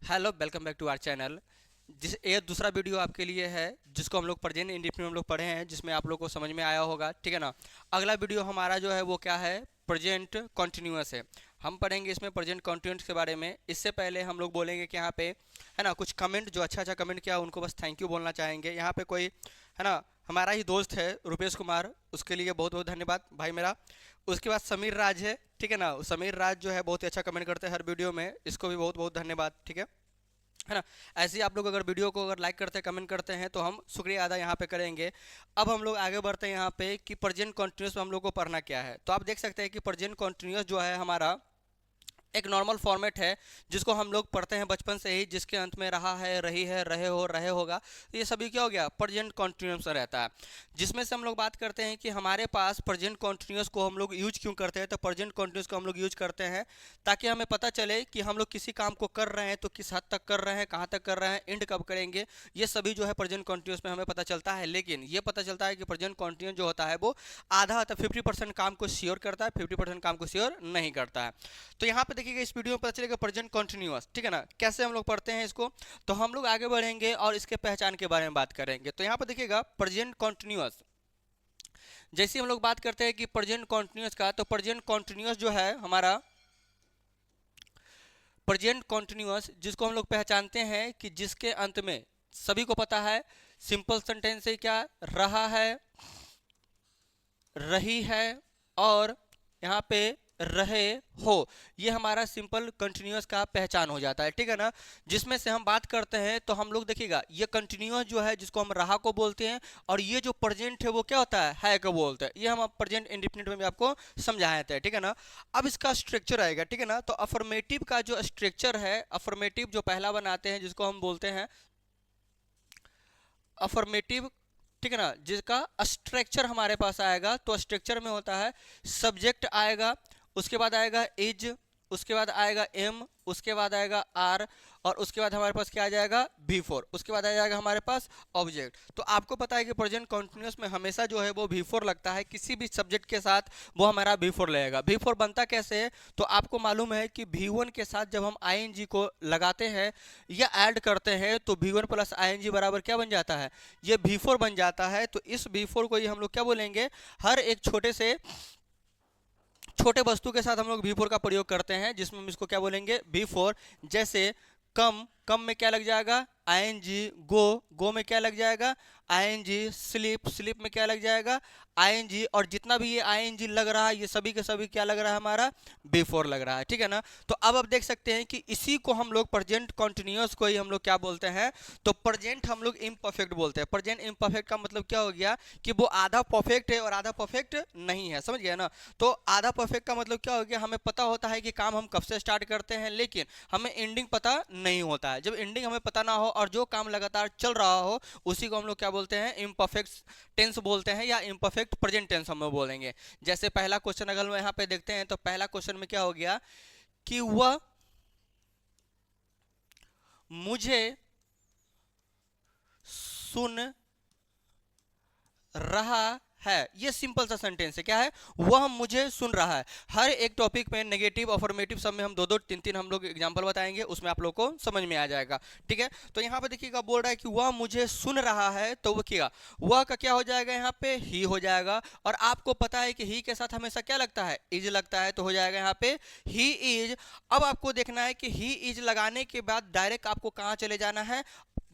Hello, welcome back to our channel. ये दूसरा video आपके लिए है जिसको हम लोग प्रेजेंट इंडेफिनिट में हम लोग पढ़े हैं, जिसमें आप लोग को समझ में आया होगा, ठीक है ना। अगला वीडियो हमारा जो है वो क्या है, प्रेजेंट कॉन्टिन्यूअस है। हम पढ़ेंगे इसमें प्रेजेंट कॉन्टिन्यूअस के बारे में। इससे पहले हम लोग बोलेंगे कि यहाँ पे है ना कुछ कमेंट जो अच्छा कमेंट किया उनको बस थैंक यू बोलना चाहेंगे। यहाँ पे कोई है ना हमारा ही दोस्त है रुपेश कुमार, उसके लिए बहुत बहुत धन्यवाद भाई मेरा। उसके बाद समीर राज है, ठीक है ना। समीर राज जो है बहुत ही अच्छा कमेंट करते हैं हर वीडियो में, इसको भी बहुत बहुत धन्यवाद, ठीक है ना। ऐसे ही आप लोग अगर वीडियो को अगर लाइक करते हैं, कमेंट करते हैं तो हम शुक्रिया अदा यहाँ पे करेंगे। अब हम लोग आगे बढ़ते हैं यहाँ पे कि प्रेजेंट कॉन्टिन्यूअस में हम लोग को पढ़ना क्या है। तो आप देख सकते हैं कि प्रेजेंट कॉन्टिन्यूअस जो है हमारा एक नॉर्मल फॉर्मेट है जिसको हम लोग पढ़ते हैं बचपन से ही, जिसके अंत में रहा है, रही है, रहे हो, रहे होगा। तो ये सभी क्या हो गया, प्रेजेंट कॉन्टिन्यूअस रहता है। जिसमें से हम लोग बात करते हैं कि हमारे पास प्रेजेंट कॉन्टिन्यूअस को हम लोग यूज क्यों करते हैं। तो प्रेजेंट कॉन्टिन्यूअस को हम लोग यूज करते हैं ताकि हमें पता चले कि हम लोग किसी काम को कर रहे हैं तो किस हद तक कर रहे हैं, कहाँ तक कर रहे हैं, एंड कब करेंगे। ये सभी जो है प्रेजेंट कॉन्टिन्यूअस में हमें पता चलता है। लेकिन ये पता चलता है कि प्रेजेंट कॉन्टिन्यूअस जो होता है वो आधा 50% काम को श्योर करता है, 50% काम को श्योर नहीं करता है। तो यहाँ पे देखिएगा इस वीडियो में पता चलेगा प्रेजेंट कॉन्टिन्यूअस, ठीक है ना। कैसे हम लोग पढ़ते हैं इसको, तो हम लोग आगे बढ़ेंगे और इसके पहचान के बारे में बात करेंगे। तो यहाँ पे देखिएगा प्रेजेंट कॉन्टिन्यूअस, जैसे हम लोग बात करते हैं कि प्रेजेंट कॉन्टिन्यूअस का, तो प्रेजेंट कॉन्टिन्यूअस जो है हमारा प्रेजेंट कॉन्टिन्यूअस जिसको हम लोग पहचानते हैं कि जिसके अंत में सभी को पता है सिंपल सेंटेंस से क्या रहा है, रही है और यहाँ पे रहे हो, ये हमारा सिंपल कंटिन्यूअस का पहचान हो जाता है, ठीक है ना। जिसमें से हम बात करते हैं तो हम लोग देखिएगा ये कंटिन्यूअस जो है जिसको हम रहा को बोलते हैं, और ये जो प्रेजेंट है वो क्या होता है को बोलते हैं। ये हम प्रेजेंट इंडेफिनिट में भी आपको समझाए थे, ठीक है ना। अब इसका स्ट्रक्चर आएगा, ठीक है ना। तो अफर्मेटिव का जो स्ट्रक्चर है, अफर्मेटिव जो पहला बनाते हैं जिसको हम बोलते हैं अफर्मेटिव, ठीक है ना, जिसका स्ट्रक्चर हमारे पास आएगा। तो स्ट्रक्चर में होता है सब्जेक्ट आएगा, उसके बाद आएगा इज, उसके बाद आएगा एम, उसके बाद आएगा आर, और उसके बाद हमारे पास क्या आ जाएगा V4, उसके बाद आ जाएगा हमारे पास ऑब्जेक्ट। तो आपको पता है कि प्रेजेंट कॉन्टिन्यूअस में हमेशा जो है वो V4 लगता है, किसी भी सब्जेक्ट के साथ वो हमारा V4 लगेगा। V4 बनता कैसे है, तो आपको मालूम है कि V1 के साथ जब हम ing को लगाते हैं या ऐड करते हैं तो V1 प्लस ing बराबर क्या बन जाता है, ये V4 बन जाता है। तो इस V4 को ही हम लोग क्या बोलेंगे, हर एक छोटे वस्तु के साथ हम लोग V4 का प्रयोग करते हैं, जिसमें हम इसको क्या बोलेंगे V4। जैसे कम, कम में क्या लग जाएगा ing, गो में क्या लग जाएगा ing, स्लीप में क्या लग जाएगा ing, और जितना भी ये ing लग रहा है ये सभी के सभी क्या लग रहा है हमारा V4 लग रहा है, ठीक है ना। तो अब आप देख सकते हैं कि इसी को हम लोग प्रेजेंट कॉन्टिन्यूअस को ही हम लोग क्या बोलते हैं, तो प्रेजेंट हम लोग इम्परफेक्ट बोलते हैं। प्रेजेंट इम्परफेक्ट का मतलब क्या हो गया कि वो आधा परफेक्ट है और आधा परफेक्ट नहीं है, समझ गया ना। तो आधा परफेक्ट का मतलब क्या हो गया, हमें पता होता है कि काम हम कब से स्टार्ट करते हैं लेकिन हमें एंडिंग पता नहीं होता है। जब एंडिंग हमें पता ना हो और जो काम लगातार चल रहा हो उसी को हम लोग क्या बोलते हैं, इम्परफेक्ट टेंस बोलते हैं, या इम्परफेक्ट प्रेजेंट टेंस हम बोलेंगे। जैसे पहला क्वेश्चन अगर हम यहाँ पे देखते हैं तो पहला क्वेश्चन में क्या हो गया कि वह मुझे सुन रहा है, ये सिंपल सा सेंटेंस है। क्या है, वह मुझे सुन रहा है। हर एक टॉपिक में नेगेटिव अफर्मेटिव सब में हम दो दो तीन तीन हम लोग एग्जांपल बताएंगे, उसमें आप लोग को समझ में आ जाएगा, ठीक है। तो यहाँ पे देखिएगा बोल रहा है कि वह मुझे सुन रहा है, तो वो क्या, वह का क्या हो जाएगा यहाँ पे ही हो जाएगा। और आपको पता है कि ही के साथ हमेशा क्या लगता है, इज लगता है, तो हो जाएगा यहाँ पे ही इज। अब आपको देखना है कि ही इज लगाने के बाद डायरेक्ट आपको कहाँ चले जाना है,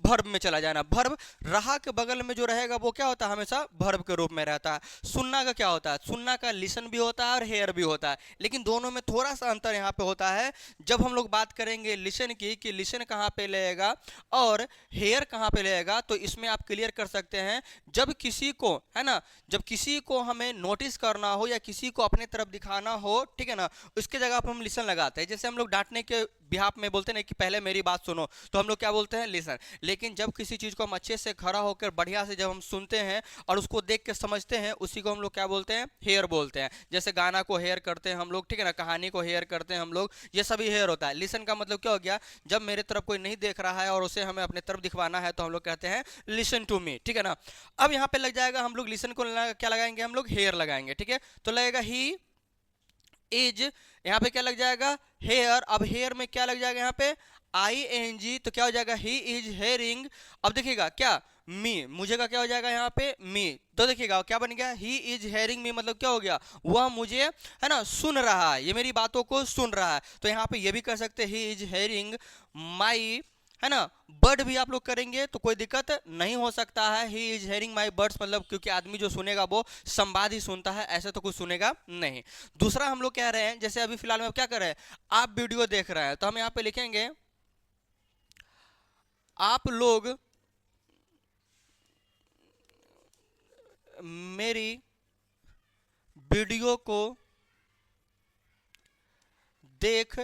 भर्ब में चला जाना। भर्ब रहा के बगल में जो रहेगा वो क्या होता है, हमेशा भर्ब के रूप में रहता है। सुनना का क्या होता है, सुनना का लिसन भी होता है और हेयर भी होता है, लेकिन दोनों में थोड़ा सा अंतर यहाँ पे होता है। जब हम लोग बात करेंगे लिसन की कि लिसन कहाँ पे लेगा और हेयर कहाँ पे लेगा, तो इसमें आप क्लियर कर सकते हैं। जब किसी को है ना, जब किसी को हमें नोटिस करना हो या किसी को अपने तरफ दिखाना हो, ठीक है ना, उसके जगह पर हम लिसन लगाते हैं। जैसे हम लोग डांटने के बिहाफ में बोलते हैं कि पहले मेरी बात सुनो, तो हम लोग क्या बोलते हैं, लिसन। लेकिन जब किसी चीज को हम अच्छे से खड़ा होकर बढ़िया से जब हम सुनते हैं और उसको देख के समझते हैं, उसी को हम लोग क्या बोलते हैं, हेयर बोलते हैं। जैसे गाना को हेयर करते हैं हम लोग, ठीक है ना, कहानी को हेयर करते हैं हम लोग, ये सभी हेयर होता है। लिसन का मतलब क्या हो गया, जब मेरे तरफ कोई नहीं देख रहा है और उसे हमें अपने तरफ दिखवाना है तो हम लोग कहते हैं लिसन टू मी, ठीक है ना। अब यहाँ पे लग जाएगा, हम लोग लिसन को क्या लगाएंगे, हम लोग हेयर लगाएंगे, ठीक है। तो लगेगा ही इज, यहाँ पे क्या लग जाएगा हेयर। अब हेयर में क्या लग जाएगा यहाँ पे ING तो क्या हो जाएगा, ही इज हेयरिंग। अब देखिएगा क्या, मी, मुझे का क्या हो जाएगा यहाँ पे, मी। तो देखिएगा क्या बन गया, ही इज हेयरिंग मी, मतलब क्या हो गया, वह मुझे है ना सुन रहा है, ये मेरी बातों को सुन रहा है। तो यहाँ पे ये भी कर सकते हैं, ही इज हेयरिंग माई, है ना, बर्ड भी आप लोग करेंगे तो कोई दिक्कत नहीं हो सकता है। He is hearing my birds, मतलब क्योंकि आदमी जो सुनेगा वो संवाद ही सुनता है, ऐसे तो कुछ सुनेगा नहीं। दूसरा हम लोग कह रहे हैं, जैसे अभी फिलहाल में क्या कर रहे हैं, आप वीडियो देख रहे हैं, तो हम यहाँ पे लिखेंगे आप लोग मेरी वीडियो को देख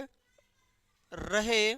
रहे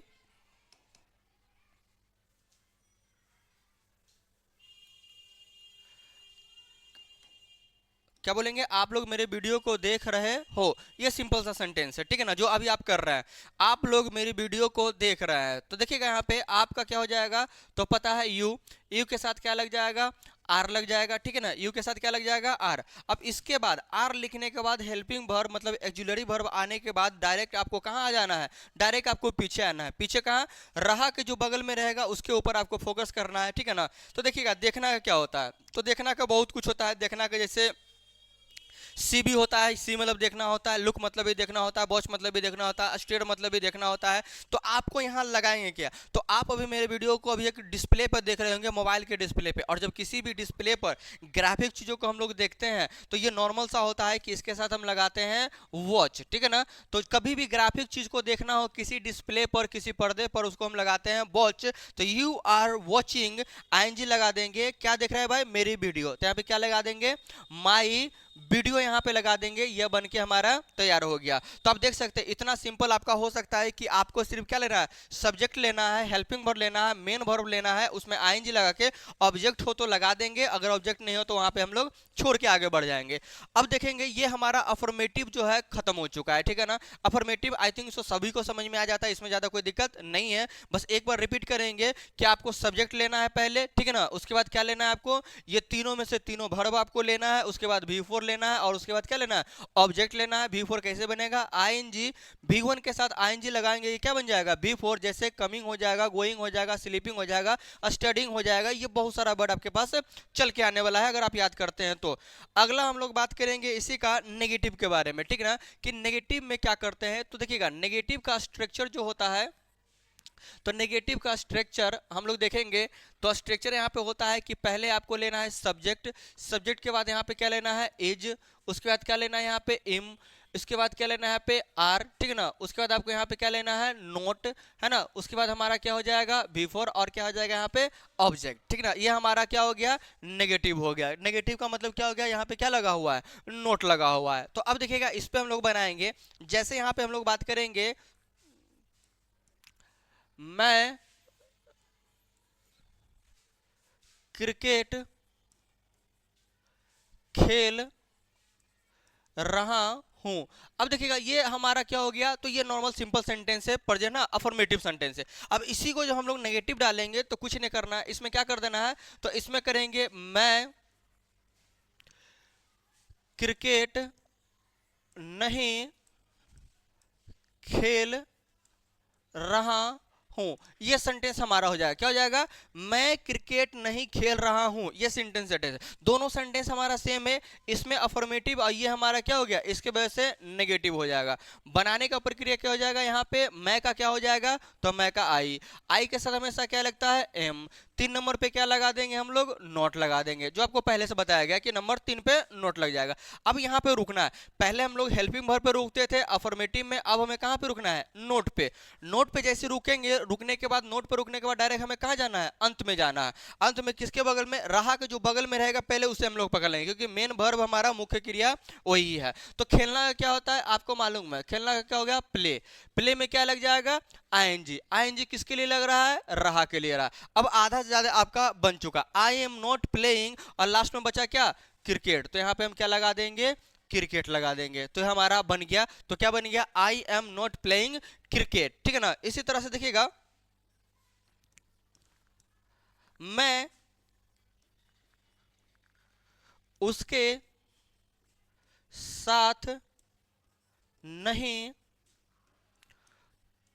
क्या बोलेंगे, आप लोग मेरे वीडियो को देख रहे हो। ये सिंपल सा सेंटेंस है, ठीक है ना, जो अभी आप कर रहे हैं, आप लोग मेरी वीडियो को देख रहे हैं। तो देखिएगा यहाँ पे आपका क्या हो जाएगा, तो पता है यू, यू के साथ क्या लग जाएगा, आर लग जाएगा, ठीक है ना, यू के साथ क्या लग जाएगा, आर। अब इसके बाद आर लिखने के बाद हेल्पिंग वर्ब मतलब एक्जुलरी वर्ब आने के बाद डायरेक्ट आपको कहाँ आ जाना है, डायरेक्ट आपको पीछे आना है। पीछे कहाँ, रहा के जो बगल में रहेगा उसके ऊपर आपको फोकस करना है, ठीक है ना। तो देखिएगा देखना का क्या होता है, तो देखना का बहुत कुछ होता है। देखना का जैसे सी भी होता है, सी मतलब देखना होता है, लुक मतलब भी देखना होता है, वॉच मतलब भी देखना होता है, स्टेट मतलब भी देखना होता है। तो आपको यहाँ लगाएंगे क्या, तो आप अभी मेरे वीडियो को अभी एक डिस्प्ले पर देख रहे होंगे, मोबाइल के डिस्प्ले पे। और जब किसी भी डिस्प्ले पर ग्राफिक चीज़ों को हम लोग देखते हैं तो ये नॉर्मल सा होता है कि इसके साथ हम लगाते हैं वॉच, ठीक है ना। तो कभी भी ग्राफिक चीज़ को देखना हो किसी डिस्प्ले पर, किसी पर्दे पर, उसको हम लगाते हैं वॉच। तो यू आर वॉचिंग, ING लगा देंगे, क्या देख रहे हैं भाई, मेरी वीडियो। तो यहाँ पे क्या लगा देंगे, माई वीडियो यहाँ पे लगा देंगे, यह बन के हमारा तैयार हो गया। तो आप देख सकते हैं इतना सिंपल आपका हो सकता है कि आपको सिर्फ क्या लेना है, सब्जेक्ट लेना है, हेल्पिंग वर्ब लेना है, मेन वर्ब लेना है, उसमें ING लगा के, ऑब्जेक्ट हो तो लगा देंगे, अगर ऑब्जेक्ट नहीं हो तो वहां पे हम लोग छोड़ के आगे बढ़ जाएंगे। अब देखेंगे ये हमारा अफर्मेटिव जो है खत्म हो चुका है, ठीक है ना। अफर्मेटिव आई थिंक सो सभी को समझ में आ जाता है, इसमें ज्यादा कोई दिक्कत नहीं है। बस एक बार रिपीट करेंगे कि आपको सब्जेक्ट लेना है पहले, ठीक है ना, उसके बाद क्या लेना है आपको, ये तीनों में से तीनों वर्ब आपको लेना है, उसके बाद V4 लेना है, और उसके बाद क्या लेना है, ऑब्जेक्ट लेना है। V4 कैसे बनेगा, ING, V1 के साथ ING लगाएंगे, ये क्या बन जाएगा, V4। जैसे कमिंग हो जाएगा, गोइंग हो जाएगा, स्लीपिंग हो जाएगा, स्टडिंग हो जाएगा, ये बहुत सारा वर्ड आपके पास चल के आने वाला है अगर आप याद करते हैं तो। अगला हम लोग बात करेंगे इसी का नेगेटिव के बारे में, ठीक है ना, कि नेगेटिव में क्या करते हैं। तो देखिएगा नेगेटिव का स्ट्रक्चर जो होता है, तो नेगेटिव का स्ट्रक्चर हम लोग देखेंगे। तो स्ट्रक्चर यहाँ पे होता है कि पहले आपको लेना है सब्जेक्ट, सब्जेक्ट के बाद यहाँ पे क्या लेना है, इज, उसके बाद क्या लेना है यहाँ पे इम, इसके बाद क्या लेना है यहाँ पे आर, ठीक है ना, उसके बाद आपको यहाँ पे क्या लेना है, नोट, है ना, उसके बाद हमारा क्या हो जाएगा, V4, और क्या हो जाएगा यहाँ पे ऑब्जेक्ट, ठीक है ना। ये हमारा क्या हो गया, नेगेटिव हो गया। नेगेटिव का मतलब क्या हो गया, यहाँ पे क्या लगा हुआ है, नोट लगा हुआ है। तो अब देखिएगा इस पे हम लोग बनाएंगे, जैसे यहाँ पे हम लोग बात करेंगे, मैं क्रिकेट खेल रहा हूं। अब देखिएगा ये हमारा क्या हो गया, तो ये नॉर्मल सिंपल सेंटेंस है, पर जो है ना अफर्मेटिव सेंटेंस है। अब इसी को जब हम लोग नेगेटिव डालेंगे तो कुछ नहीं करना है, इसमें क्या कर देना है, तो इसमें करेंगे मैं क्रिकेट नहीं खेल रहा हूं। ये सेंटेंस हमारा हो जाएगा, क्या हो जाएगा, मैं क्रिकेट नहीं खेल रहा हूं। ये सेंटेंस सेंटेंस दोनों सेंटेंस हमारा सेम है, इसमें अफर्मेटिव और ये हमारा क्या हो गया, इसके वजह से नेगेटिव हो जाएगा। बनाने का प्रक्रिया क्या हो जाएगा, यहाँ पे मैं का क्या हो जाएगा, तो मैं का आई के साथ हमेशा क्या लगता है, एम। 3 नंबर पे क्या लगा देंगे हम लोग, नोट लगा देंगे, जो आपको पहले से बताया गया कि नंबर 3 पे नोट लग जाएगा। अब यहाँ पे रुकना है, पहले हम लोग हेल्पिंग वर्ब पे रुकते थे अफर्मेटिव में, अब हमें कहाँ पे रुकना है, नोट पे। नोट पे जैसे रुकेंगे, रुकने के बाद, नोट पे रुकने के बाद डायरेक्ट हमें कहाँ जाना है, अंत में जाना है। अंत में किसके बगल में, रहा के जो बगल में रहेगा पहले उसे हम लोग पकड़ लेंगे, क्योंकि मेन वर्ब हमारा मुख्य क्रिया वही है। तो खेलना का क्या होता है आपको मालूम है, खेलना का क्या हो गया, प्ले। प्ले में क्या लग जाएगा, ING किसके लिए लग रहा है, रहा के लिए रहा। अब आधा से ज्यादा आपका बन चुका, आई एम नॉट प्लेइंग, और लास्ट में बचा क्या, क्रिकेट। तो यहाँ पे हम क्या लगा देंगे, क्रिकेट लगा देंगे, तो हमारा बन गया। तो क्या बन गया, I am not playing cricket, ठीक है ना। इसी तरह से देखिएगा, मैं उसके साथ नहीं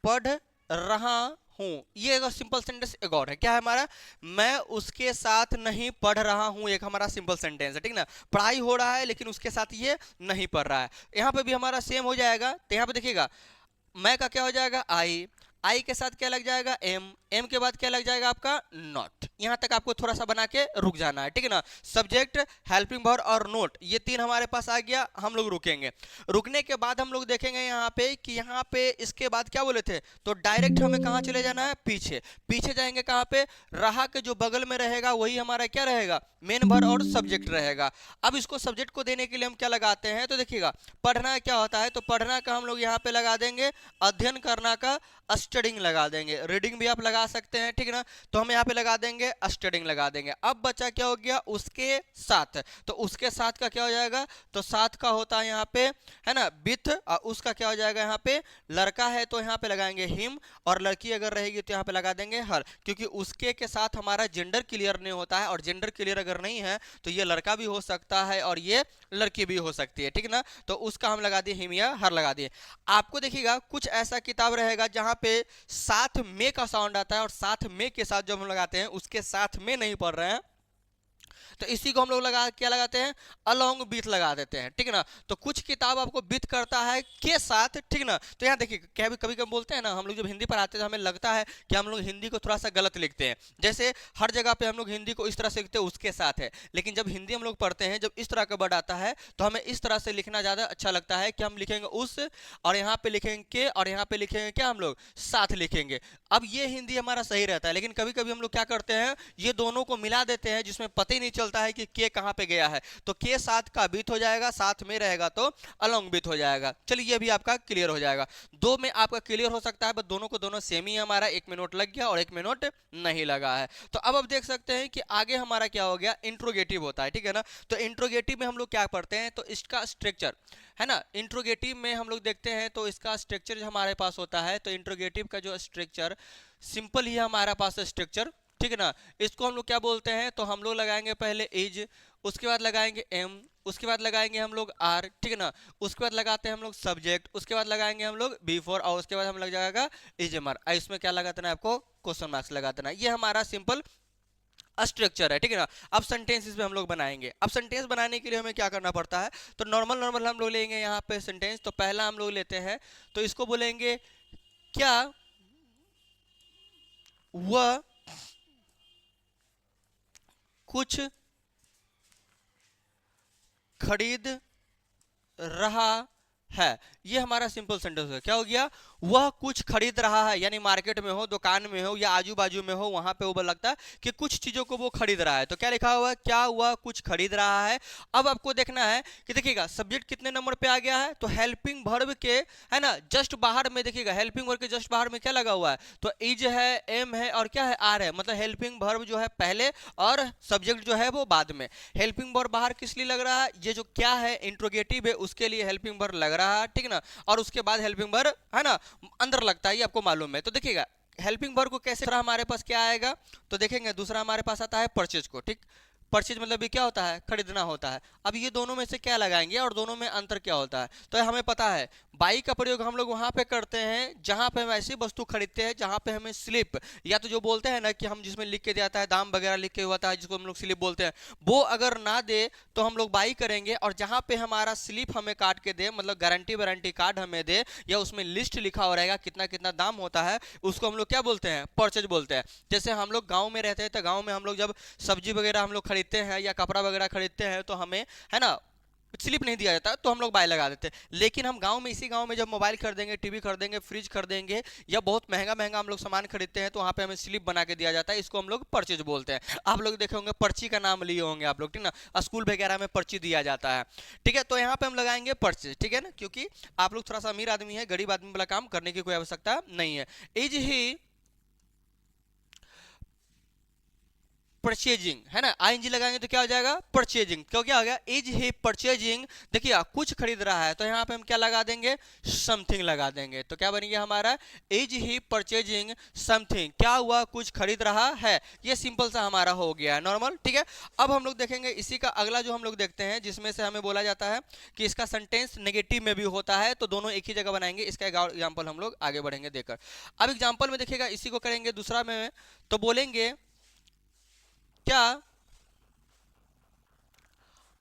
पढ़ रहा हूँ, ये एक सिंपल सेंटेंस एक और है, क्या है हमारा, मैं उसके साथ नहीं पढ़ रहा हूँ, एक हमारा सिंपल सेंटेंस है, ठीक ना, पढ़ाई हो रहा है लेकिन उसके साथ ये नहीं पढ़ रहा है। यहाँ पे भी हमारा सेम हो जाएगा, तो यहाँ पे देखिएगा मैं का क्या हो जाएगा आई के साथ क्या लग जाएगा एम के बाद क्या लग जाएगा आपका नॉट। यहां तक आपको थोड़ा सा बना के रुक जाना है, ठीक है ना। सब्जेक्ट, हेल्पिंग वर्ब और नोट, ये तीन हमारे पास आ गया, हम लोग रुकेंगे। रुकने के बाद हम लोग देखेंगे यहाँ पे कि यहाँ पे इसके बाद क्या बोले थे, तो डायरेक्ट हमें कहाँ चले जाना है, पीछे। पीछे जाएंगे कहाँ पे, रहा के जो बगल में रहेगा वही हमारा क्या रहेगा, मेन वर्ब और सब्जेक्ट रहेगा। अब इसको सब्जेक्ट को देने के लिए हम क्या लगाते हैं, तो देखिएगा पढ़ना क्या होता है, तो पढ़ना का हम लोग यहाँ पे लगा देंगे अध्ययन करना का स्टडिंग लगा देंगे, रीडिंग भी आप लगा सकते हैं, ठीक है ना, तो हम यहाँ पे लगा देंगे स्टडिंग लगा देंगे। अब बच्चा क्या हो गया, उसके साथ, तो उसके साथ का क्या हो जाएगा, तो साथ का होता है यहाँ पे, है ना, विथ, और उसका क्या हो जाएगा यहाँ पे, लड़का है तो यहाँ पे लगाएंगे हिम, और लड़की अगर रहेगी तो यहाँ पे लगा देंगे हर, क्योंकि उसके के साथ हमारा जेंडर क्लियर नहीं होता है, और जेंडर क्लियर अगर नहीं है तो ये लड़का भी हो सकता है और ये लड़की भी हो सकती है, ठीक है ना, तो उसका हम लगा दिए हिम या हर लगा दिए। आपको देखिएगा कुछ ऐसा किताब रहेगा जहां पे साथ में का साउंड आता है, और साथ में के साथ जब हम लगाते हैं उसके साथ में नहीं पढ़ रहे हैं, तो इसी को हम लोग लगा क्या लगाते हैं, अलोंग विथ लगा देते हैं, ठीक है ना। तो कुछ किताब आपको विथ करता है के साथ, ठीक ना। तो यहाँ देखिए क्या कभी कभी बोलते हैं ना, हम लोग जब हिंदी पढ़ाते हैं तो हमें लगता है कि हम लोग हिंदी को थोड़ा सा गलत लिखते हैं, जैसे हर जगह पे हम लोग हिंदी को इस तरह से लिखते हैं उसके साथ है, लेकिन जब हिंदी हम लोग पढ़ते हैं, जब इस तरह का वर्ड आता है तो हमें इस तरह से लिखना ज़्यादा अच्छा लगता है कि हम लिखेंगे उस, और यहाँ पे लिखेंगे के, और यहाँ पे लिखेंगे क्या, हम लोग साथ लिखेंगे। अब ये हिंदी हमारा सही रहता है, लेकिन कभी कभी हम लोग क्या करते हैं, ये दोनों को मिला देते हैं जिसमें पता ही नहीं चलता है कि के कहां पे गया है, तो के साथ का बीत हो जाएगा, साथ में रहेगा तो अलोंग बीत हो जाएगा। चलिए ये भी आपका क्लियर हो जाएगा, दो में आपका क्लियर हो सकता है, बस दोनों को दोनों सेम ही हमारा, एक में नोट लग गया और एक में नोट नहीं लगा है। तो अब आप देख सकते हैं कि आगे हमारा क्या हो गया, इंट्रोगेटिव होता है, ठीक है ना। तो इंट्रोगेटिव में हम लोग क्या पढ़ते हैं, तो इसका स्ट्रक्चर है ना, इंट्रोगेटिव में हम लोग देखते हैं तो इसका स्ट्रक्चर हमारे पास होता है, तो इंट्रोगेटिव का जो स्ट्रक्चर सिंपल ही हमारा पास स्ट्रक्चर, ठीक है ना। इसको हम लोग क्या बोलते हैं, तो हम लोग लगाएंगे पहले इज, उसके बाद लगाएंगे एम, उसके बाद लगाएंगे हम लोग आर, ठीक है ना, उसके बाद लगाते हैं हम लोग सब्जेक्ट, उसके बाद लगाएंगे हम लोग बिफोर, और उसके बाद हम लग जाएगा इज एम आर। इसमें क्या लगा देना है आपको, क्वेश्चन मार्क्स लगा देना, ये हमारा सिंपल स्ट्रक्चर है, ठीक है ना। अब सेंटेंस इसमें हम लोग बनाएंगे। अब सेंटेंस बनाने के लिए हमें क्या करना पड़ता है, तो नॉर्मल नॉर्मल हम लोग लेंगे यहाँ पे सेंटेंस। तो पहला हम लोग लेते हैं, तो इसको बोलेंगे क्या वह कुछ खरीद रहा है, ये हमारा सिंपल सेंटेंस है। क्या हो गया, वह कुछ खरीद रहा है, यानी मार्केट में हो, दुकान में हो, या आजू बाजू में हो, वहां पे वो लगता है कि कुछ चीजों को वो खरीद रहा है, तो क्या लिखा हुआ है, क्या वह कुछ खरीद रहा है। अब आपको देखना है कि देखिएगा सब्जेक्ट कितने नंबर पे आ गया है, तो हेल्पिंग वर्ब के, है ना, जस्ट बाहर में देखिएगा, हेल्पिंग वर्ब के जस्ट बाहर में क्या लगा हुआ है, तो इज है, एम है, और क्या है, आर है, मतलब हेल्पिंग वर्ब जो है पहले और सब्जेक्ट जो है वो बाद में। हेल्पिंग वर्ब बाहर किस लिए लग रहा है, ये जो क्या है इंट्रोगेटिव है उसके लिए हेल्पिंग वर्ब लग रहा है, ठीक है ना, और उसके बाद हेल्पिंग वर्ब है ना अंदर लगता है, ये आपको मालूम है। तो देखिएगा हेल्पिंग वर्ब को कैसे, दूसरा हमारे पास क्या आएगा, तो देखेंगे दूसरा हमारे पास आता है परचेज को, ठीक, परचेज मतलब ये क्या होता है, खरीदना होता है। अब ये दोनों में से क्या लगाएंगे और दोनों में अंतर क्या होता है, तो हमें पता है बाई का प्रयोग हम लोग वहां पे करते हैं जहां पे हम ऐसी वस्तु खरीदते हैं जहां पे हमें स्लिप, या तो जो बोलते हैं ना कि हम जिसमें लिख के जाता है दाम वगैरह लिख के होता है जिसको हम लोग स्लिप बोलते हैं, वो अगर ना दे तो हम लोग बाई करेंगे, और जहां पे हमारा स्लिप हमें काट के दे, मतलब गारंटी वारंटी कार्ड हमें दे, या उसमें लिस्ट लिखा हो रहेगा कितना कितना दाम होता है, उसको हम लोग क्या बोलते हैं, परचेज बोलते हैं। जैसे हम लोग गाँव में रहते हैं तो गाँव में हम लोग जब सब्जी वगैरह हम लोग खरीदते हैं या कपड़ा वगैरह खरीदते हैं तो हमें, है ना, स्लिप नहीं दिया जाता, तो हम लोग बाय लगा देते हैं। लेकिन हम गांव में, इसी गांव में जब मोबाइल खरीदेंगे, टीवी खरीदेंगे, फ्रिज खरीदेंगे, या बहुत महंगा महंगा हम लोग सामान खरीदते हैं, तो वहाँ पे हमें स्लिप बना के दिया जाता है, इसको हम लोग परचेज बोलते हैं। आप लोग देखे होंगे पर्ची का नाम लिए होंगे आप लोग, ठीक ना, स्कूल वगैरह में पर्ची दिया जाता है, ठीक है। तो यहाँ पे हम लगाएंगे परचेज, ठीक है ना, क्योंकि आप लोग थोड़ा सा अमीर आदमी है, गरीब आदमी वाला काम करने की कोई आवश्यकता नहीं है। इज ही परचेजिंग, है ना, आईएनजी लगाएंगे तो क्या हो जाएगा, परचेजिंग। क्यों, क्या हो गया, इज ही परचेजिंग, देखिए कुछ खरीद रहा है, तो यहाँ पे हम क्या लगा देंगे, समथिंग लगा देंगे। तो क्या बन गया हमारा, इज ही परचेजिंग समथिंग, क्या हुआ, कुछ खरीद रहा है। ये सिंपल सा हमारा हो गया नॉर्मल, ठीक है। अब हम लोग देखेंगे इसी का अगला जो हम लोग देखते हैं, जिसमें से हमें बोला जाता है कि इसका सेंटेंस नेगेटिव में भी होता है, तो दोनों एक ही जगह बनाएंगे। इसका एग्जांपल हम लोग आगे बढ़ेंगे देखकर। अब एग्जांपल में देखिएगा, इसी को करेंगे दूसरा में, तो बोलेंगे क्या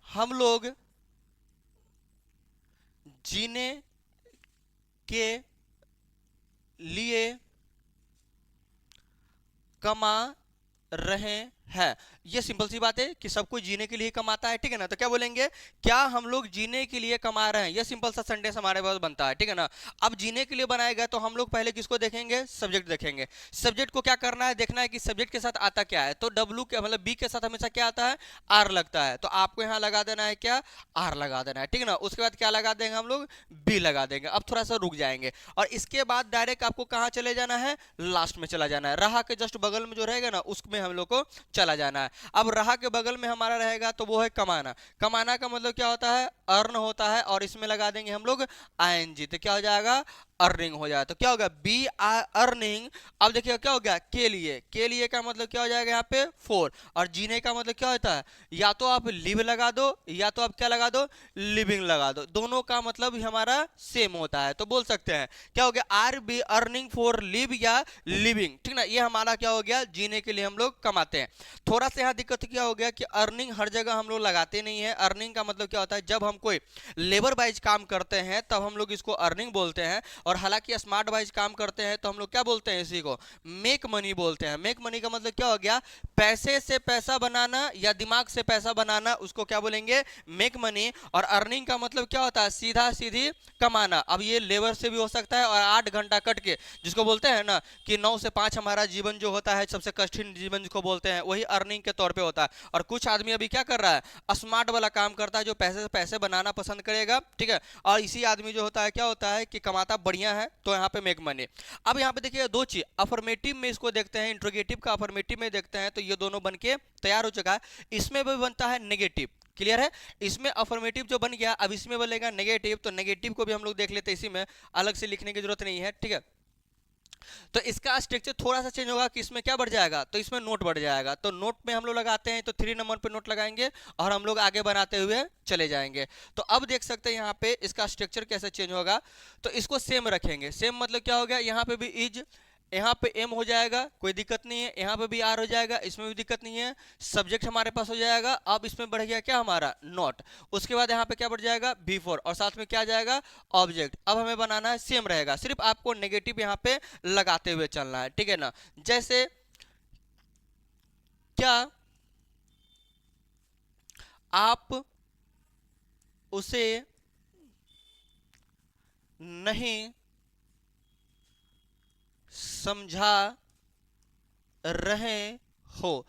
हम लोग जीने के लिए कमा रहे हैं। ये सिंपल सी बात है कि सब कुछ जीने के लिए कमाता है, ठीक है ना। तो क्या बोलेंगे, क्या हम लोग जीने के लिए कमा रहे हैं। ये सिंपल सा सेंटेंस हमारे पास बनता है, ठीक है ना। अब जीने के लिए बनाएगा तो हम लोग पहले किसको देखेंगे, सब्जेक्ट देखेंगे। सब्जेक्ट को क्या करना है, देखना है कि सब्जेक्ट के साथ आता क्या है। तो डब्ल्यू के मतलब बी के साथ हमेशा क्या आता है, आर लगता है। तो आपको यहाँ लगा देना है क्या, आर लगा देना है, ठीक है ना। उसके बाद क्या लगा देंगे हम लोग, बी लगा देंगे। अब थोड़ा सा रुक जाएंगे और इसके बाद डायरेक्ट आपको कहाँ चले जाना है, लास्ट में चला जाना है। रहा के जस्ट बगल में जो रहेगा ना, उसमें हम लोग को चला जाना है। अब रहा के बगल में हमारा रहेगा तो वो है कमाना। कमाना का मतलब क्या होता है, अर्न होता है, और इसमें लगा देंगे हम लोग आईएनजी, तो क्या हो जाएगा, अर्निंग हो जाए। तो क्या होगा, बी आर अर्निंग। अब देखिए क्या हो गया, के लिए का मतलब क्या हो जाएगा यहाँ पे, फॉर। और जीने का मतलब क्या होता है, या तो आप लिव लगा दो, या तो आप क्या लगा दो, लिविंग लगा दो। दोनों का मतलब हमारा सेम होता है। तो बोल सकते हैं क्या हो गया, R be earning for live या लिविंग, ठीक ना। ये हमारा क्या हो गया, जीने के लिए हम लोग कमाते हैं। थोड़ा सा यहाँ दिक्कत क्या हो गया कि अर्निंग हर जगह हम लोग लगाते नहीं है। अर्निंग का मतलब क्या होता है, जब हम कोई लेबर वाइज काम करते हैं तब हम लोग इसको अर्निंग बोलते हैं। और हालांकि स्मार्ट वाइज काम करते हैं तो हम लोग क्या बोलते हैं, इसी को मेक मनी बोलते हैं। मेक मनी का मतलब क्या हो गया, पैसे से पैसा बनाना या दिमाग से पैसा बनाना, उसको क्या बोलेंगे, मेक मनी। और अर्निंग का मतलब क्या होता है, सीधा सीधी कमाना। अब ये लेबर से भी हो सकता है और 8 घंटा कट के, जिसको बोलते हैं ना कि 9 से 5 हमारा जीवन जो होता है, सबसे कठिन जीवन जिसको बोलते हैं, वही अर्निंग के तौर पे होता है। और कुछ आदमी अभी क्या कर रहा है, स्मार्ट वाला काम करता है, जो पैसे से पैसे बनाना पसंद करेगा, ठीक है। और इसी आदमी जो होता है क्या होता है कि कमाता बढ़िया है, तो यहाँ पे मेक मनी। अब यहाँ पे देखिए दो चीज, अफर्मेटिव में इसको देखते हैं, इंट्रोगेटिव का अफर्मेटिव में देखते हैं, तो ये दोनों बन के तैयार हो चुका है। इसमें भी बनता है नेगेटिव, क्लियर है। इसमें अफर्मेटिव जो बन गया, अब इसमें बनेगा नेगेटिव। तो नेगेटिव को भी हम लोग देख लेते हैं, इसी में अलग से लिखने की जरूरत नहीं है, ठीक है। तो इसका स्ट्रक्चर थोड़ा सा चेंज होगा कि इसमें क्या बढ़ जाएगा, तो इसमें नोट बढ़ जाएगा। तो नोट में हम लोग लगाते हैं तो 3 नंबर पे नोट लगाएंगे और हम लोग आगे बनाते हुए चले जाएंगे। तो अब देख सकते हैं यहाँ पे इसका स्ट्रक्चर कैसे चेंज होगा। तो इसको सेम रखेंगे, सेम मतलब क्या हो गया, यहाँ पे भी इज, यहाँ पे एम हो जाएगा, कोई दिक्कत नहीं है। यहाँ पे भी आर हो जाएगा, इसमें भी दिक्कत नहीं है। सब्जेक्ट हमारे पास हो जाएगा। अब इसमें बढ़ गया क्या हमारा, नॉट। उसके बाद यहाँ पे क्या बढ़ जाएगा, बिफोर, और साथ में क्या आ जाएगा, ऑब्जेक्ट। अब हमें बनाना है, सेम रहेगा, सिर्फ आपको नेगेटिव यहाँ पे लगाते हुए चलना है, ठीक है ना। जैसे क्या आप उसे नहीं समझा रहे हो।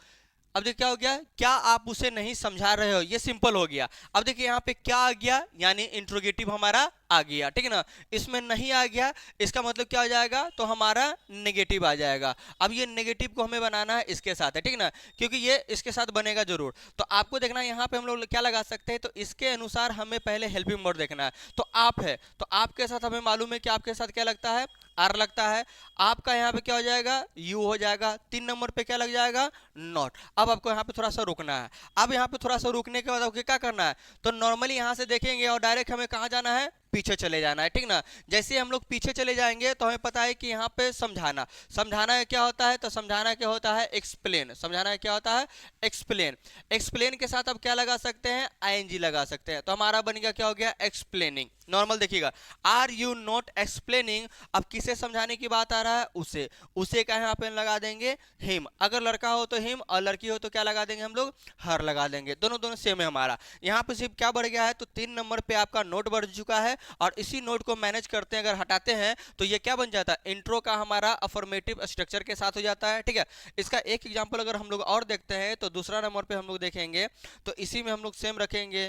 अब देखिए क्या हो गया, क्या आप उसे नहीं समझा रहे हो, ये सिंपल हो गया। अब देखिए यहाँ पे क्या आ गया, यानी इंट्रोगेटिव हमारा आ गया, ठीक है ना। इसमें नहीं आ गया, इसका मतलब क्या हो जाएगा, तो हमारा नेगेटिव आ जाएगा। अब ये नेगेटिव को हमें बनाना है इसके साथ है, ठीक है ना, क्योंकि ये इसके साथ बनेगा जरूर। तो आपको देखना है यहाँ पे हम लोग क्या लगा सकते हैं, तो इसके अनुसार हमें पहले हेल्पिंग वर्ड देखना है। तो आप है, तो आपके साथ हमें मालूम है कि आपके साथ क्या लगता है, आर लगता है। आपका यहाँ पे क्या हो जाएगा, यू हो जाएगा। 3 नंबर पे क्या लग जाएगा, नॉट। अब आपको यहाँ पे थोड़ा सा रुकना है। अब यहाँ पे थोड़ा सा रुकने के बाद आपको क्या करना है, तो नॉर्मली यहाँ से देखेंगे और डायरेक्ट हमें कहाँ जाना है, पीछे चले जाना है, ठीक ना। जैसे ही हम लोग पीछे चले जाएंगे तो हमें पता है कि यहाँ पे समझाना, समझाना क्या होता है, तो समझाना क्या होता है, एक्सप्लेन। समझाना क्या होता है, एक्सप्लेन। एक्सप्लेन के साथ अब क्या लगा सकते हैं, आईएनजी लगा सकते हैं। तो हमारा बन गया, क्या हो गया, एक्सप्लेनिंग। नॉर्मल देखिएगा, आर यू नॉट एक्सप्लेनिंग। अब किसे समझाने की बात आ रहा है, उसे। उसे का यहाँ पे लगा देंगे हिम। अगर लड़का हो तो हिम, और लड़की हो तो क्या लगा देंगे हम लोग, हर लगा देंगे। दोनों दोनों सेम है हमारा। यहाँ पे सिर्फ क्या बढ़ गया है, तो 3 नंबर पे आपका नोट बढ़ चुका है। और इसी नोट को मैनेज करते हैं, अगर हटाते हैं तो ये क्या बन जाता है, इंट्रो का हमारा अफर्मेटिव स्ट्रक्चर के साथ हो जाता है, ठीक है। इसका एक एग्जांपल अगर हम लोग और देखते हैं, तो दूसरा नंबर पे हम लोग देखेंगे, तो इसी में हम लोग सेम रखेंगे,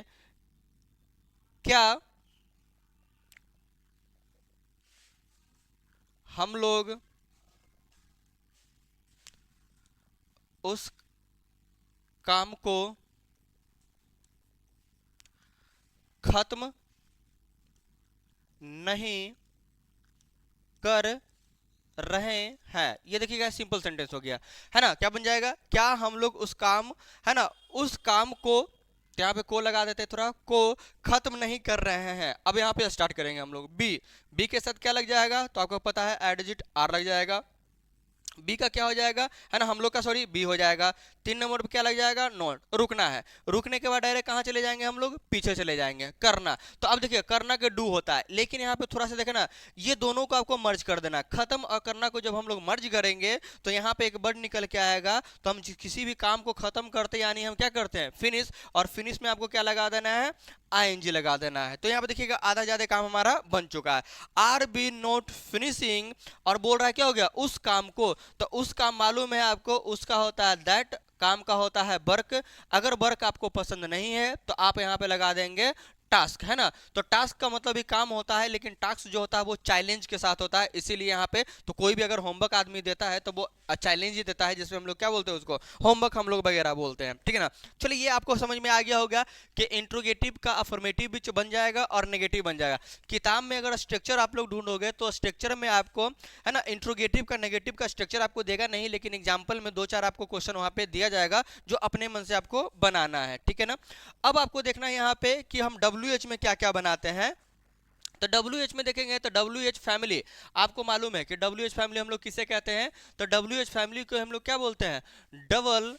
क्या हम लोग उस काम को खत्म नहीं कर रहे हैं। ये देखिएगा सिंपल सेंटेंस हो गया है ना। क्या बन जाएगा, क्या हम लोग उस काम, है ना, उस काम को, यहाँ पे को लगा देते हैं थोड़ा, को खत्म नहीं कर रहे हैं। अब यहाँ पे स्टार्ट करेंगे हम लोग। बी के साथ क्या लग जाएगा, तो आपको पता है एडजिट आर लग जाएगा। बी का क्या हो जाएगा, है ना, हम लोग का सॉरी बी हो जाएगा। 3 नंबर पे क्या लग जाएगा, नॉट, रुकना है। रुकने के बाद डायरेक्ट कहाँ चले जाएंगे हम लोग, पीछे चले जाएंगे, करना। तो अब देखिए करना के डू होता है, लेकिन यहाँ पे थोड़ा सा देखे ना, ये दोनों को आपको मर्ज कर देना। खत्म और करना को जब हम लोग मर्ज करेंगे तो यहाँ पे एक वर्ड निकल के आएगा। तो हम किसी भी काम को खत्म करते यानी हम क्या करते हैं, फिनिश, और फिनिश में आपको क्या लगा देना है, आईएनजी लगा देना है। तो यहाँ पे देखिएगा आधा ज्यादा काम हमारा बन चुका है। आर बी नॉट फिनिशिंग, और बोल रहा है क्या हो गया, उस काम को। तो उस काम मालूम है आपको, उसका होता है दैट, काम का होता है वर्क। अगर वर्क आपको पसंद नहीं है तो आप यहाँ पे लगा देंगे टास्क, है ना। तो टास्क का मतलब भी काम होता है, लेकिन टास्क जो होता है वो चैलेंज के साथ होता है, इसीलिए यहाँ पे तो कोई भी अगर होमवर्क आदमी देता है तो वो चैलेंज ही देता है, जिसमें हम लोग क्या बोलते हैं उसको, होमवर्क हम लोग वगैरह बोलते हैं, ठीक है ना। चलिए ये आपको समझ में आ गया होगा कि इंट्रोगेटिव का अफर्मेटिव भी बन जाएगा और नेगेटिव बन जाएगा। किताब में अगर स्ट्रक्चर आप लोग ढूंढोगे तो स्ट्रक्चर में आपको, है ना, इंट्रोगेटिव का नेगेटिव का स्ट्रक्चर आपको देगा नहीं, लेकिन एग्जाम्पल में 2-4 आपको क्वेश्चन वहां पे दिया जाएगा जो अपने मन से आपको बनाना है, ठीक है ना। अब आपको देखना है यहाँ पे कि हम WH में क्या क्या बनाते हैं। तो WH में देखेंगे तो WH फैमिली, आपको मालूम है कि WH फैमिली हम लोग किसे कहते हैं, तो WH फैमिली को हम लोग क्या बोलते हैं, डबल,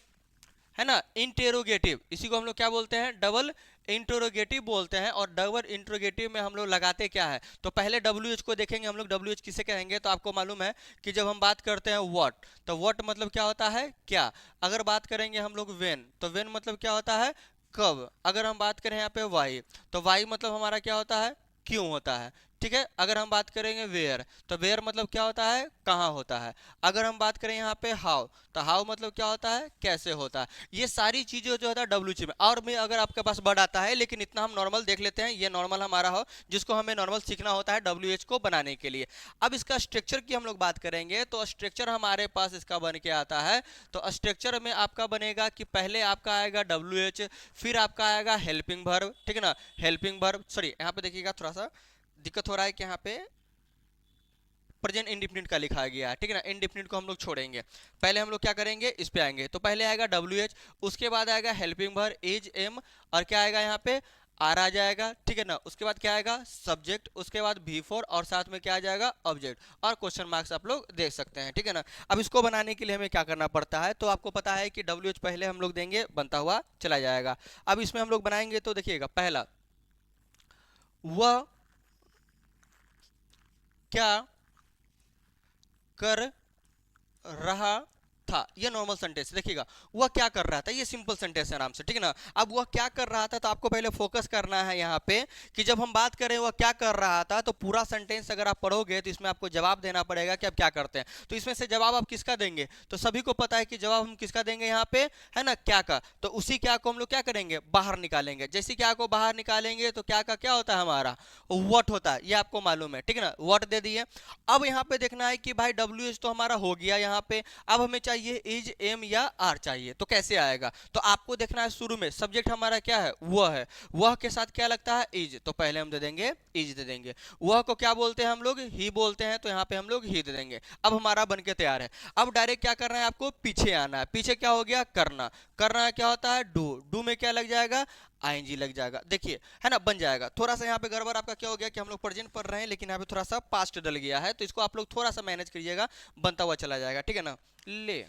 है ना, इंटेरोगेटिव। इसी को हम लोग क्या बोलते हैं, डबल इंटरोगेटिव बोलते हैं। और डबल इंटरोगेटिव में हम लोग लगाते क्या है, तो पहले WH को देखेंगे हम लोग। WH किसे कहेंगे, तो आपको मालूम है कि जब हम बात करते हैं व्हाट, तो व्हाट मतलब क्या होता है, क्या। अगर बात करेंगे हम लोग व्हेन, तो व्हेन मतलब क्या होता है, कब। अगर हम बात करें यहाँ पे वाई, तो वाई मतलब हमारा क्या होता है, क्यों होता है, ठीक है। अगर हम बात करेंगे वेयर, तो वेयर मतलब क्या होता है, कहाँ होता है। अगर हम बात करें यहाँ पे हाउ, तो हाउ मतलब क्या होता है, कैसे होता है। ये सारी चीजें जो होता है WH में। और में अगर आपके पास वर्ड आता है, लेकिन इतना हम नॉर्मल देख लेते हैं, ये नॉर्मल हमारा हो, जिसको हमें नॉर्मल सीखना होता है WH को बनाने के लिए। अब इसका स्ट्रक्चर की हम लोग बात करेंगे, तो स्ट्रक्चर हमारे पास इसका बन के आता है। तो स्ट्रक्चर में आपका बनेगा कि पहले आपका आएगा WH, फिर आपका आएगा हेल्पिंग वर्ब, ठीक है ना। हेल्पिंग वर्ब, सॉरी यहाँ पे देखिएगा थोड़ा सा दिक्कत हो रहा है कि यहाँ पे प्रेजेंट इंडिफिनिट का लिखा गया है, ठीक है ना। इंडिफिनिट को हम लोग छोड़ेंगे, पहले हम लोग क्या करेंगे, इस पे आएंगे। तो पहले आएगा WH, उसके बाद आएगा हेल्पिंग वर्ब इज एम, और क्या आएगा यहाँ पे, आर आ जाएगा, ठीक है ना। उसके बाद क्या आएगा, सब्जेक्ट, उसके बाद V4, और साथ में क्या आ जाएगा, ऑब्जेक्ट, और क्वेश्चन मार्क्स आप लोग देख सकते हैं, ठीक है ना। अब इसको बनाने के लिए हमें क्या करना पड़ता है, तो आपको पता है कि WH पहले हम लोग देंगे, बनता हुआ चला जाएगा। अब इसमें हम लोग बनाएंगे तो देखिएगा, पहला वह क्या कर रहा था, ये नॉर्मल सेंटेंस देखिएगा। वह क्या कर रहा था, ये सिंपल सेंटेंस है आराम से, ठीक है ना। अब वह क्या कर रहा था, तो आपको पहले फोकस करना है यहाँ पे कि जब हम बात करें वह क्या कर रहा था, तो पूरा सेंटेंस अगर आप पढ़ोगे तो इसमें आपको जवाब देना पड़ेगा कि आप क्या करते हैं। तो इसमें से जवाब आप किसका देंगे, तो सभी को पता है कि जवाब हम किसका देंगे यहाँ पे, है ना, क्या का। तो उसी क्या को हम लोग क्या करेंगे, बाहर निकालेंगे। जैसे क्या को बाहर निकालेंगे तो क्या का क्या होता है हमारा, व्हाट होता है, ये आपको मालूम है, ठीक है ना। व्हाट दे दिए। अब यहाँ पे देखना है कि भाई WH तो हमारा हो गया यहाँ पे, अब हमें चाहिए इज एम या आर चाहिए। तो कैसे आएगा, तो आपको देखना है शुरू में सब्जेक्ट हमारा क्या है, वह है, वह के साथ क्या लगता है, इज, तो पहले हम दे देंगे इज दे देंगे। वह को क्या बोलते हैं हम लोग, ही बोलते हैं, तो यहाँ पे हम लोग ही दे देंगे। अब हमारा बनके तैयार है। अब डायरेक्ट क्या करना है, आपको पीछे आना है। पीछे क्या हो गया, करना। करना क्या होता है, डू। डू में क्या लग जाएगा, आईएनजी लग जाएगा, देखिए, है ना, बन जाएगा। थोड़ा सा यहाँ पे गड़बड़ आपका क्या हो गया कि हम लोग प्रेजेंट पढ़ रहे हैं, लेकिन यहाँ पे थोड़ा सा पास्ट डल गया है, तो इसको आप लोग थोड़ा सा मैनेज करिएगा, बनता हुआ चला जाएगा, ठीक है ना। ले